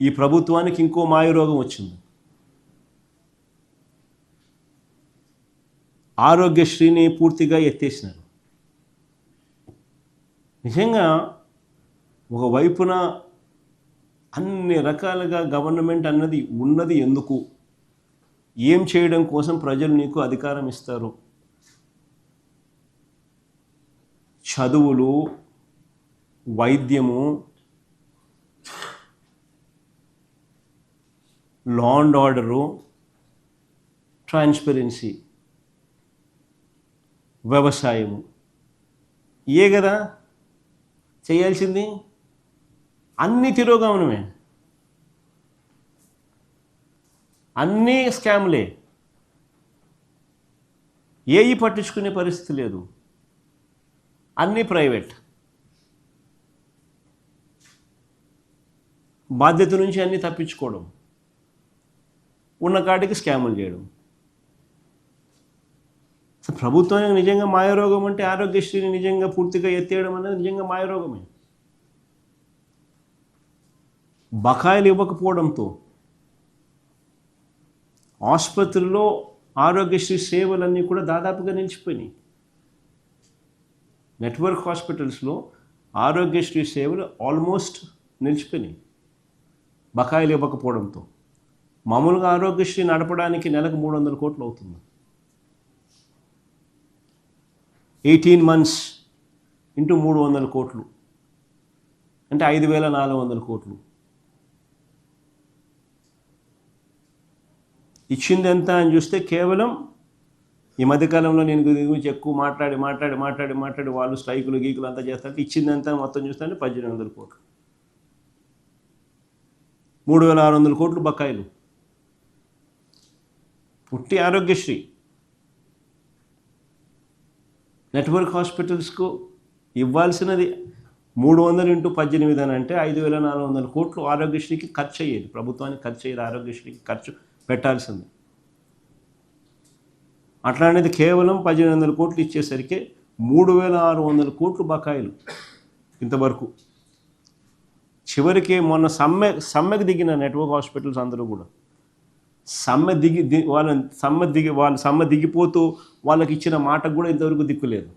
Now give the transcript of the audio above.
ఈ ప్రభుత్వానికి ఇంకో మాయరోగం వచ్చింది. ఆరోగ్యశ్రీని పూర్తిగా ఎత్తేసినారు. నిజంగా ఒకవైపున అన్ని రకాలుగా గవర్నమెంట్ అన్నది ఉన్నది ఎందుకు, ఏం చేయడం కోసం ప్రజలు నీకు అధికారం ఇస్తారు? చదువులు, వైద్యము, లా అండ్ ఆర్డరు, ట్రాన్స్పరెన్సీ, వ్యవసాయము, ఏ కదా చేయాల్సింది? అన్ని తిరోగమనమే, అన్నీ స్కామ్లే, ఏవి పట్టించుకునే పరిస్థితి లేదు, అన్నీ ప్రైవేట్. బాధ్యత నుంచి అన్నీ తప్పించుకోవడం, ఉన్న కాటికి స్కాములు చేయడం. అసలు ప్రభుత్వానికి నిజంగా మాయరోగం అంటే ఆరోగ్యశ్రీని నిజంగా పూర్తిగా ఎత్తేయడం అనేది నిజంగా మాయరోగమే. బకాయిలు ఇవ్వకపోవడంతో ఆసుపత్రుల్లో ఆరోగ్యశ్రీ సేవలన్నీ కూడా దాదాపుగా నిలిచిపోయినాయి. నెట్వర్క్ హాస్పిటల్స్లో ఆరోగ్యశ్రీ సేవలు ఆల్మోస్ట్ నిలిచిపోయినాయి బకాయిలు ఇవ్వకపోవడంతో. మామూలుగా ఆరోగ్యశ్రీ నడపడానికి నెలకు 300 కోట్లు అవుతుంది. 18 months ఇంటూ 300 కోట్లు అంటే 5,400 కోట్లు. ఇచ్చింది ఎంత అని చూస్తే కేవలం ఈ మధ్యకాలంలో నేను గురించి ఎక్కువ మాట్లాడి వాళ్ళు స్ట్రైకులు గీకులు అంతా చేస్తారు. ఇచ్చింది ఎంత మొత్తం చూస్తే 1,800 కోట్లు, 3,600 కోట్లు బకాయిలు. పుట్టి ఆరోగ్యశ్రీ నెట్వర్క్ హాస్పిటల్స్కు ఇవ్వాల్సినది 300 × 18 అని అంటే 5,400 కోట్లు ఆరోగ్యశ్రీకి ఖర్చు అయ్యేది. ప్రభుత్వానికి ఖర్చు అయ్యేది, ఆరోగ్యశ్రీకి ఖర్చు పెట్టాల్సింది. అట్లాంటిది కేవలం 1,800 కోట్లు ఇచ్చేసరికి 3,600 కోట్లు బకాయిలు ఇంతవరకు. చివరికి మొన్న సమ్మెకు దిగిన నెట్వర్క్ హాస్పిటల్స్ అందరూ కూడా సమ్మె దిగిపోతూ వాళ్ళకి ఇచ్చిన మాటకు కూడా ఇంతవరకు దిక్కులేదు.